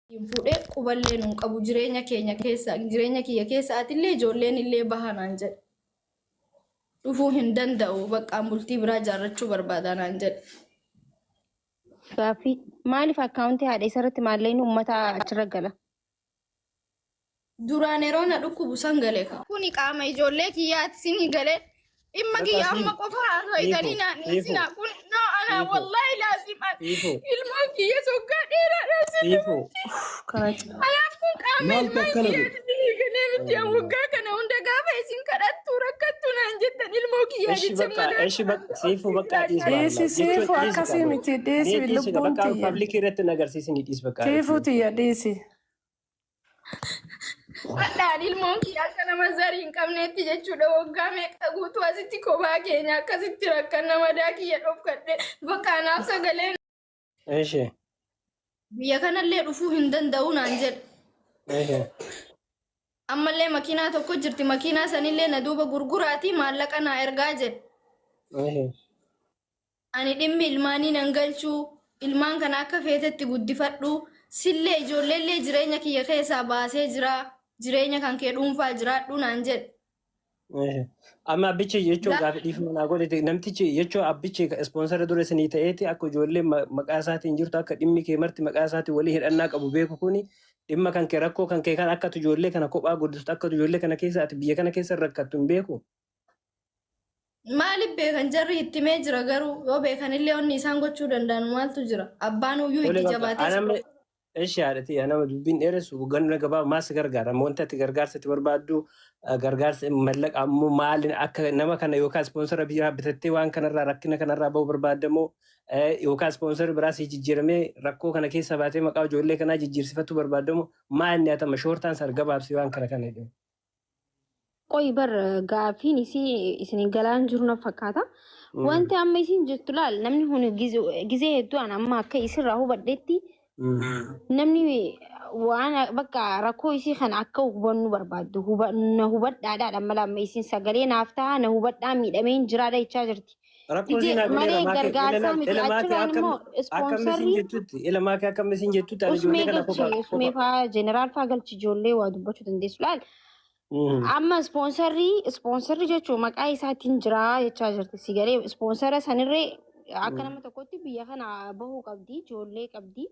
Fuudhee quballee nuun qabu jireenya keenya keessa jireenya kiyya keessa atillee ijoolleen illee bahanaan jedhe. Dhufuu hin danda'u bakka bultii biraa jaarrachuu barbaada naan jedhe. Gaaffii maaliif akkaawuntii haadha isarratti maallaqni uummata achirra gala? Duraan yeroo na dhukkubu san galee kuni qaama ijoollee kiyyaati sinii galee dhimma kiyya amma qofa haasa'itanii naanneessinaa kun no ana wallahi laaziman ilmoo kiyya soggaa dheeraadhaan sirriitti anaaf kun qaama ilmoo kiyyaati galee miti waggaa kana hunda gaafa isin kadhattu rakkattu naan jettan ilmoo kiyyaa jecha Siifu akkasii miti dhiisi lubbuun tiyya. Public irratti nagarsiisni dhiis bakka. Siifu tiyya dhiisi. Wadhaan ilmoon kiyyaa akka nama zarii hin qabneetti jechuudha waggaa meeqa guutuu asitti kophaa keenya akkasitti rakkan nama daakiyya dhofkadhe bakka anaaf sagaleen. Biyya kanallee dhufuu hin danda'u naan jedhe. Ammallee makiinaa tokko jirti makiinaa sanillee na duuba gurguraatii maallaqa naa ergaa jedhe. Ani dhimmi ilmaanii nan galchuu ilmaan kana akka feetetti guddifadhu sillee ijoolleellee jireenya kiyya keessaa baasee jira. Jireenya kan kee dhuunfaa jiraadhu naan jedhe. Amma abbichi jechuun gaafa dhiifama naa godhate namtichi jechuun abbichi ispoonsara dura isinii ta'eeti akka ijoollee maqaa isaatiin jirtu akka dhimmi kee marti maqaa isaatiin walii hidhannaa qabu beeku kuni dhimma kan kee rakkoo kan kee kan akka ijoollee kana kophaa guddistu akka ijoollee kana keessa ati biyya kana keessa rakkattu hin beeku. Maaliif beekan jarri ittimee jira garuu yoo beekanillee onni isaan gochuu danda'an maaltu jira abbaan uyyuu itti jabaatee. Eshi haadhati nama dubbiin dheeressu ganna gabaa maas gargaara wanti ati gargaarsa itti barbaaddu gargaarsa mallaqa ammoo maali akka nama kana yookaan ispoonsara biyyaa bitattee waan kanarraa rakkina kanarraa bahu barbaadamoo yookaan ispoonsara biraa si jijjiiramee rakkoo kana keessa baatee maqaa ijoollee kanaa jijjiirsifattuu barbaadamoo maal inni atama shoortaan sar gabaabsi waan kana kana jedhamu. Qoyi bar gaaffiin isin galaan jiru na fakkaata. Wanti amma isin jettu laal namni kun gizee hedduu amma akka isirraa hubadheetti. Namni waan bakka rakkoo isii kan akka hubannu barbaaddu na hubadhaadhaan mala amma isin sagalee naaf ta'a na hubadhaa miidhameen jiraadha jechaa jirti. Malee gargaarsaa miti achirraan immoo ispoonsarrii ilmaa kee akkam isin jettutti usmee galchi usmee fa'aa jeneraal fa'aa galchi ijoollee waa dubbachuu dandeessu laal. Amma ispoonsarrii jechuun maqaa isaatiin jira jechaa jirti sigalee ispoonsara sanirree akka nama tokkotti biyya kana bahuu qabdi ijoollee qabdi.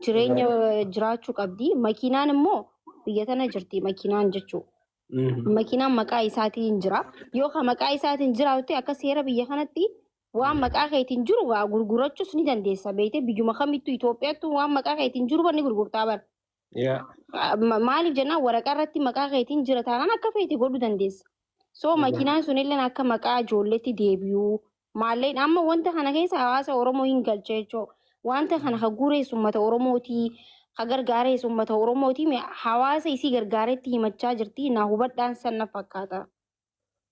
Jireenya jiraachuu qabdi. Makiinaan immoo biyya tana jirti makiinaan jechuudha. Makiinaan maqaa isaatiin jira. Yoo kan maqaa isaatiin jiraatu akka seera biyya kanatti waan maqaa keetiin jiru waa gurgurachuus ni dandeessa. Beekte biyyuma kamittuu Itoophiyaatti waan maqaa keetiin jiru banni gurgurtaa bara. Maaliif jennaan waraqaa irratti maqaa keetiin jira taanaan akka feete godhuu dandeessa. So makiinaan sunillee akka maqaa ijoolleetti deebi'u. Maalleen amma wanta kana keessa hawaasa Oromoo hin galche jechuudha. Wanta kana haguureessu uummata Oromooti hagargaareessu uummata Oromooti hawaasa isii gargaareetti himachaa jirti na hubadhaan sanna fakkaata.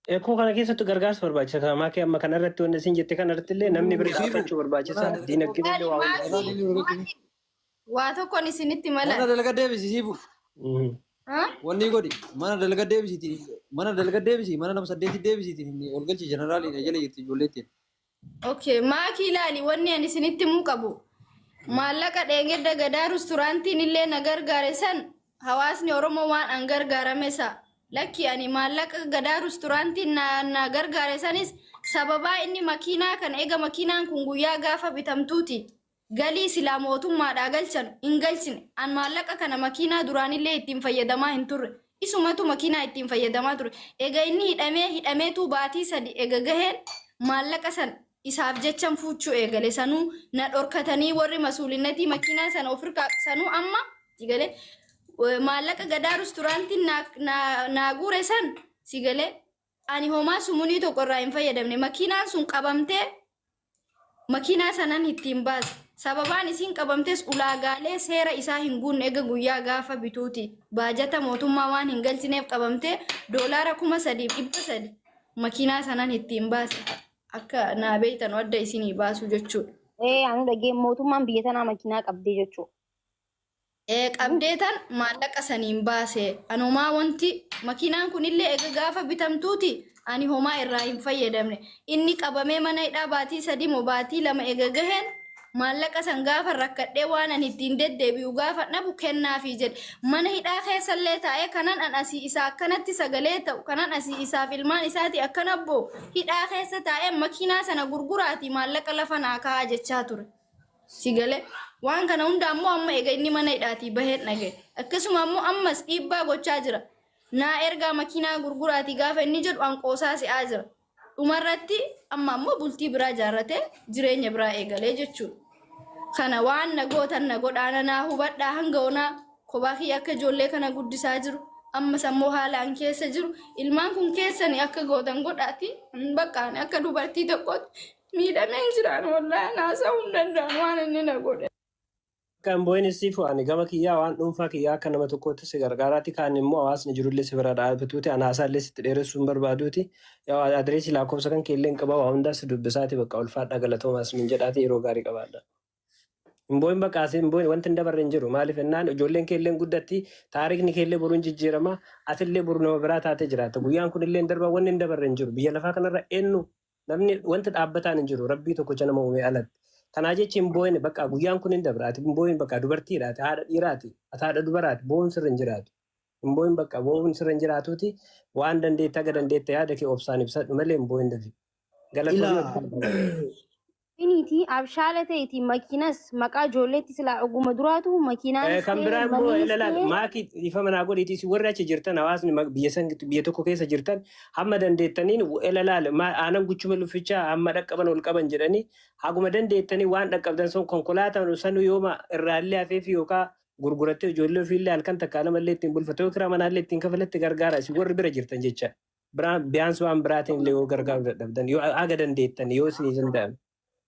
Ekoo kana keessatti gargaarsa barbaachisa kanamaa kee amma kanarratti wanti isin jette kanarratti illee namni bira dhaabbachuu barbaachisa diinagdee waa tokkoon isinitti mala. Mana dalga deebisiisiifu. Wanni godhi mana dalga deebisiiti mana dalga deebisi mana nama saddeeti deebisiiti ol galchi jeneraaliin jala jirti ijoolleettiin. Okay, maakii ilaali wanni ani isinitti muu qabu. Maallaqa dheengedda gadaa restorantiin illee na gargaare san hawaasni Oromoo waan an gargaarame sa. Lakki ani maallaqa gadaa restorantiin na gargaare sanis sababaa inni makiinaa kan eega makiinaan kun guyyaa gaafa bitamtuuti. Galii silaa mootummaadhaa galchan hin galchine an maallaqa kana makiinaa duraanillee ittiin fayyadamaa hin turre. Isumatu makiinaa ittiin fayyadamaa ture. Eega inni hidhameetu baatii sadi eega gaheen maallaqa san isaaf jechan fuuchuu eegale sanuu na dhorkatanii warri masuulinnatii makiinaa sana ofirraa sanuu amma sigalee maallaqa gadaa restorantiin naa guure san sigalee ani homaa sumunii tokko irraa hin fayyadamne makiinaan sun qabamtee makiinaa sanan ittiin baase sababaan isiin qabamtes ulaagaalee seera isaa hin guunne eega guyyaa gaafa bituuti baajata mootummaa waan hin galchineef qabamtee doolaara 3,300 makiinaa sanan ittiin baase. Akka naa beektan wadda isinii baasu jechuudha. Anu dhageen mootummaan biyya tanaa makiinaa qabdee jechuudha. Qabdee tan maallaqa saniin baase. Anumaa wanti makiinaan kunillee egaa gaafa bitamtuuti ani homaa irraa hin fayyadamne. Inni qabamee mana hidhaa baatii 3 moo baatii 2 egaa gaheen maallaqa san gaafa rakkadhee waan ani ittiin deddeebi'u gaafa dhabu kennaafi jedhe mana hidhaa keessallee taa'ee kanan an asii isaa akkanatti sagalee ta'u kanan asii isaaf ilmaan isaati akkana boo hidhaa keessa taa'ee makiinaa sana gurguraati maallaqa lafa naa kaa'aa jechaa ture. Sigalee waan kana hunda ammoo amma eega inni mana hidhaatii bahee dhage akkasuma ammoo ammas dhiibbaa gochaa jira. Naa ergaa makiinaa gurguraati gaafa inni jedhu anqoosaa si'aa jira. Dhumarratti amma ammoo bultii biraa jaarratee jireenya biraa eegalee jechuudha. Kana waan na gootan na godhaana naa hubadhaa hanga onaa kophaa kiyya akka ijoollee kana guddisaa jiru. Ammas ammoo haalaan keessa jiru. Ilmaan kun keessanii akka gootan godhaati. Bakkaan akka dubartii tokkotti miidhameen jiraan wallaahi naasa'uu hin danda'an waan inni na godhe. Kan boyin sifu ani gama kiyyaa waan dhuunfaa kiyyaa akka nama tokkotti si gargaaraatti kaan immoo hawaasni jirullee si bira dhaabatuuti anaasallee sitti dheeressuun barbaaduuti yaa adreesii lakkoofsa kan keellee hin qabaa waa hundaas dubbisaati bakka ulfaadhaa galatoomaas min jedhaati yeroo gaarii qabaadha. Imboyin bakkaasi imboyin wanti hin dabarre hin jiru maaliif ennaan ijoolleen keelleen guddatti taarikni keellee boruun jijjiirama atillee boru nama biraa taatee jiraata guyyaan kun illee hin darba wanni hin dabarre hin jiru biyya lafaa kanarra eenyu namni wanti dhaabbataan hin jiru rabbii tokkocha nama uumee alatti. Kana jechuun boyin bakka guyyaan kun hin dabraati boyin bakka dubartiidhaati haadha dhiiraati haadha dubaraati boon sirra hin jiraatu. Boyin bakka boon sirra hin jiraatuuti waan dandeetta aga dandeetta yaada kee obsaan ibsadhu malee boyin dafi. Galatoomii. Initi abshaala ta'eeti makiinas maqaa ijoolleetti silaa oguma duraatu makiinaan kan biraan boo ilaalaa maakii ifa manaa godhiitis warri achi jirtan hawaasni biyya tokko keessa jirtan hamma dandeettaniin ilaalaa aanan guchuma lufichaa hamma dhaqqaban ol qaban jedhanii haguma dandeettanii waan dhaqqabdan sun konkolaataan sanuu yooma irraallee hafeef yookaan gurgurattee ijoollee ofiillee halkan takkaa namallee ittiin bulfatee yookiin ramanaallee ittiin kafalatti gargaara si warri bira jirtan jecha biyyaansu waan biraatiin illee yoo gargaaru dadhabdan yoo aga dandeettan yoo isinii danda'ame.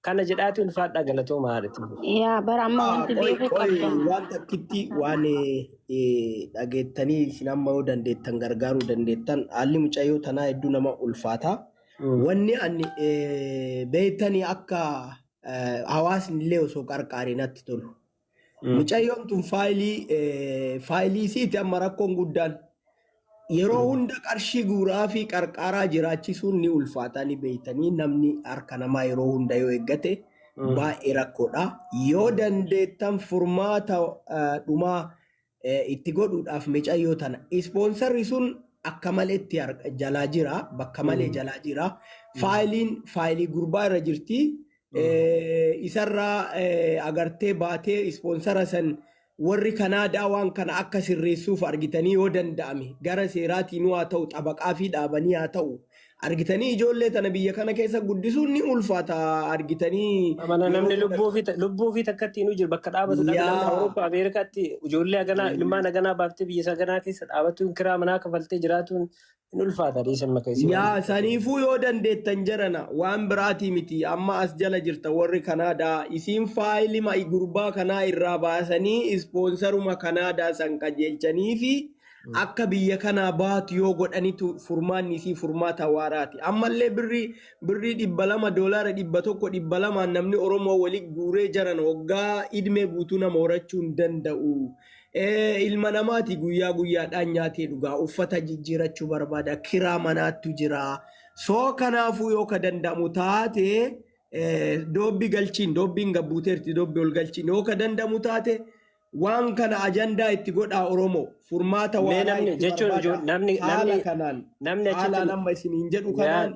Kana jedhaati ulfaadhaa galatoomaa haadhati. Yaa bara amma wanti beekuu qabda. Waan takkitti waan dhageettanii isin amma yoo dandeettan gargaaruu dandeettan haalli mucayyoo tanaa hedduu nama ulfaata. Wanni ani beektanii akka hawaasni illee osoo qarqaaree natti tolu. Mucayyoon tun faayilii isiiti amma rakkoon guddaan. Yeroo hunda qarshii guuraa fi qarqaaraa jiraachisuun ni ulfaata ni beektanii namni harka namaa yeroo hunda yoo eeggate baay'ee rakkoodha. Yoo dandeettan furmaata dhumaa itti godhuudhaaf mucayyoo tana ispoonsarri sun akka malee itti jalaa jira bakka malee jalaa jira. Faayilii gurbaa irra jirti. Isarraa agartee baatee ispoonsara san warri Kanaadaa waan kana akka sirreessuuf argitanii yoo danda'ame gara seeraatiin haa ta'u xabaqaa fi dhaabanii haa ta'u argitanii ijoollee tana biyya kana keessa guddisuun ni ulfaata argitanii. Namni lubbuu fi takkatti nu jiru bakka dhaabatu namni Awurooppaa Ameerikaatti ijoollee haganaa ilmaan haganaa baaftee biyya isa haganaa keessa dhaabatuun kiraa manaa kafaltee jiraatuun ni ulfaata dhiisan maka isin. Yaa saniifuu yoo dandeettan jarana waan biraatii miti amma as jala jirta warri Kanaadaa isiin faayilima gurbaa kanaa irraa baasanii ispoonsaruma Kanaadaa san qajeelchanii fi akka biyya kanaa baatu yoo godhanitu furmaanni isii furmaata waaraati. Ammallee birrii $200 $100 namni Oromoo waliin guuree jaran waggaa idmee guutuu nama horachuu hin danda'u. Ilma namaati guyyaa guyyaadhaan nyaatee dhugaa uffata jijjiirachuu barbaada kiraa manaattu jira. Soo kanaafuu yoo ka danda'amu taate doobbii galchiin doobbiin gabbuuteerti doobbii ol galchiin yoo ka danda'amu taate. Waan kana ajandaa itti godhaa Oromoo furmaata waan jechuun namni haala nama isiniin jedhu kanaan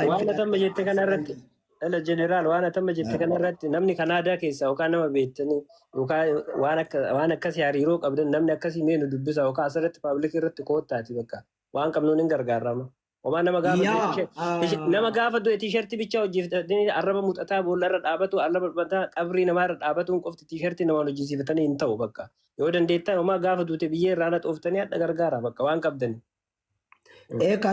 waan atamma jette kanarratti dhala jeneraal waan atamma jette kanarratti namni Kanaadaa keessaa yookaan nama beektanii yookaan waan akkasii hariiroo qabdan namni akkasii meenu dubbisa yookaan asirratti paabliikii irratti koottaati bakka waan qabnuun hin gargaarama. Oma nama gaafa du'e tiishartii bichaa hojjetatanii arraba muuxataa boollarra dhaabatu arraba mataa qabrii namaarra dhaabatuun qofti tiishartii namaan hojjisiifatanii hin ta'u bakka yoo dandeettan oma gaafa duute biyyee irraa xooftanii hadha gargaara bakka waan qabdani.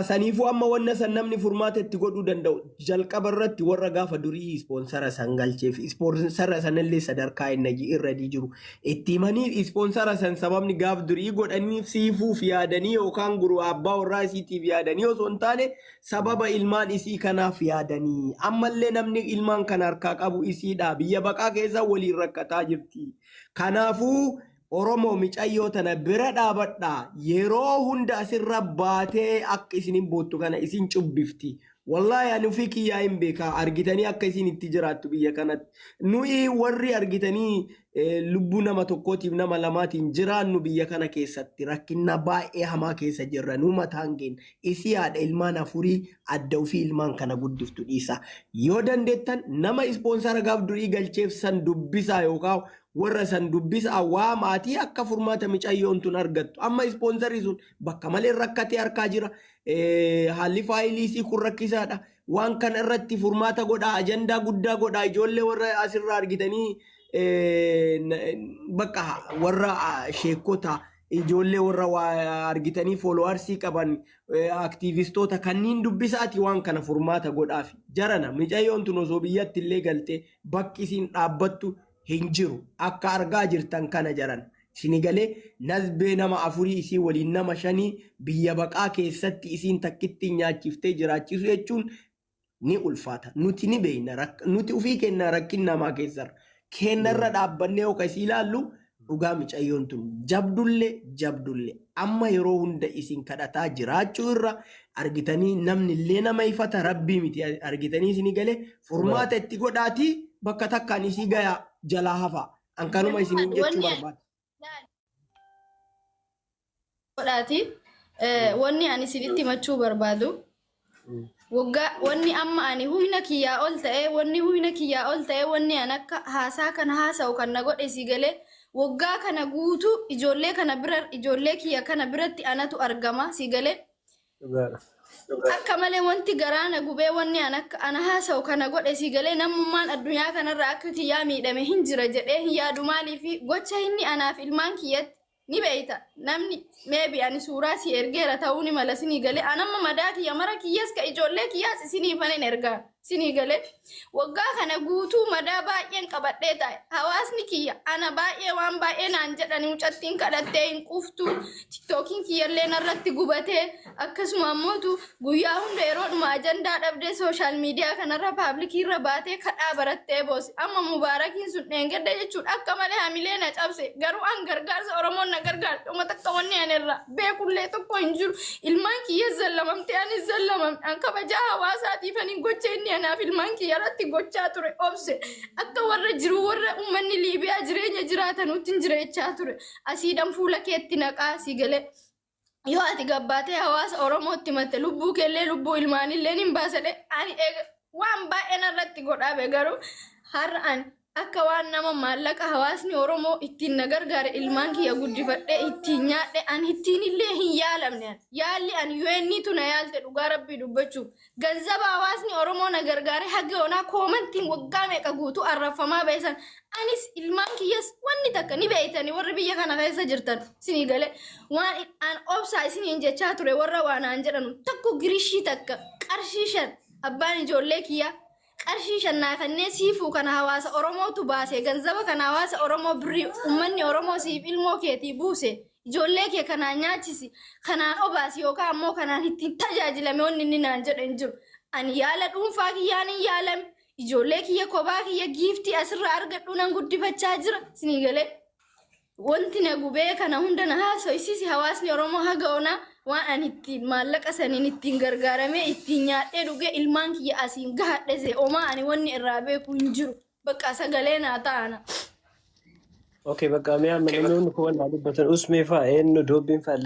Saniifuu amma wanna san namni furmaata itti godhuu danda'u jalqaba irratti warra gaafa durii ispoonsara san galcheef ispoonsara sanillee sadarkaa inni irra jiru itti himanii ispoonsara san sababni gaaf durii godhaniif siifuuf yaadanii yookaan guru abbaa warraa isiitiif yaadanii osoo hin taane sababa ilmaan isii kanaaf yaadanii ammallee namni ilmaan kana harkaa qabu isiidha biyya baqaa keessa waliin rakkataa jirti. Kanaafuu Oromoo mucayyoo tana bira dhaabadhaa yeroo hunda asirra baatee akka isinin boottu kana isin cubbifti wallahi ani fi kiyyaa hin beeka argitanii akka isin itti jiraattu biyya kanatti nuyi warri argitanii lubbuu nama tokkootiif nama lamaatiin jiraannu biyya kana keessatti rakkina baay'ee hamaa keessa jirra nu mataan keenya isii haadha ilmaan afurii adda ofii ilmaan kana guddiftu dhiisa yoo dandeettan nama ispoonsara gaaf durii galcheef san dubbisaa yookaan warra san dubbisaa waa maatii akka furmaata micayyoon tun argattu amma ispoonsarri sun bakka malee rakkatee harkaa jira haalli faayilii isii kun rakkisaadha waan kana irratti furmaata godhaa ajandaa guddaa godhaa ijoollee warra asirraa argitanii bakka warra sheekota ijoollee warra argitanii fooloowarsii qaban aktiivistoota kanniin dubbisaati waan kana furmaata godhaaf jarana micayyoon tun osoo biyyatti illee galtee bakki isiin dhaabbattu hin jiru akka argaa jirtan kana jaran sinigalee nazbee nama afurii isii waliin nama shanii biyya baqaa keessatti isiin takkitti nyaachiftee jiraachisu jechuun ni ulfaata nuti ni beeyna nuti ufii kenna rakkin namaa keessarra kennarra dhaabbannee oka isii ilaallu dhugaa micayyoon tun jabdullee amma yeroo hunda isiin kadhataa jiraachuu irra argitanii namni illee nama ifata rabbii miti argitanii sinigalee furmaata itti godhaatii bakka takkaan isii gayaa jalaa hafa ankanuma isiniin jechuu barbaada. Godhaati wanni ani isinitti himachuu barbaadu waggaa wanni amma ani huyna kiyyaa ol ta'e wanni an akka haasaa kana haasa'u kan na godhe si galee waggaa kana guutuu ijoollee kiyya kana biratti anatu argama si galee akka malee wanti garaana gubee wanni ana haasa'u kana godhe si galee namummaan addunyaa kanarra akka kiyyaa miidhame hin jira jedhee hin yaadu maaliifi gocha inni anaaf ilmaan kiyyatti ni beeyta namni maybe ani suuraa si ergeera ta'uu ni mala sinii galee anamma madaa kiyya mara kiyyas ka ijoollee kiyyaas isinii fanen ergaa sinii galee waggaa kana guutuu madaa baay'een qabadhee taa'e hawaasni kiyya ana baay'ee waan baay'ee naan jedhani mucattiin kadhattee hin quftu tiktookiin kiyyallee narratti gubatee akkasuma ammootu guyyaa hunda yeroodhuma ajandaa dhabdee sooshaal miidiyaa kanarra paablikiirra baatee kadhaa barattee boose amma mubaarakiin sun dheengedda jechuudha akka malee hamilee na cabse garuu an gargaarsa oromoon na gargaarsa dhuma takka wanni anirra beekullee tokko hin jiru ilmaan kiyya zallamamtee anis zallamamte an kabajaa hawaasaatiif anin gocha inni anaaf ilmaan kiyya irratti gochaa ture obse akka warra jiru warra uummanni liibiyaa jireenya jiraatanutti hin jireechaa ture asiidhan fuula keetti naqaa si galee yoo ati gabbaatee hawaasa oromootti matte lubbuu keellee lubbuu ilmaanillee hin baasadhe ani waan baay'een irratti godhaabe garuu har'a ani akka waan nama maallaqa hawaasni oromoo ittiin na gargaare ilmaan kiyya guddifadhee ittiin nyaadhe ani ittiin illee hin yaalamne yaalli ani yuenniitu na yaalte dhugaa rabbii dubbachuuf ganzaba hawaasni oromoo na gargaare haga onaa koomantiin waggaa meeqa guutuu arraffamaa beesan anis ilmaan kiyyas wanni takka ni beeytanii warri biyya kana keessa jirtan sinii galee waan an obsaa isiniin jechaa ture warra waanaan jedhanu takko girishii takka qarshii 5 abbaan ijoollee kiyyaa qarshii 5 naa kannee siifuu kana hawaasa oromootu baase ganzaba kana hawaasa oromoo birrii ummanni oromoo siif ilmoo keetii buuse ijoollee kee kanaan nyaachisi kanaan obaasi yookaan ammoo kanaan ittiin tajaajilame wanni inni naan jedhan jiru ani yaala dhuunfaa kiyyaan hin yaalame ijoollee kiyya kophaa kiyya giiftii asirraa argadhu nan guddifachaa jira sinii galee wanti na gubee kana hunda na haasoysisi hawaasni oromoo haga onaa waan ani ittiin maallaqa saniin ittiin gargaaramee ittiin nyaadhee dhugee ilmaan kiyya asiin gahadhese omaa ani wanni irraa beeku hin jiru bakka sagalee naa ta'ana. Okay, bakka mi'a namni kun waan dubbatan usmee fa'aa eenyu doobbiin fa'aa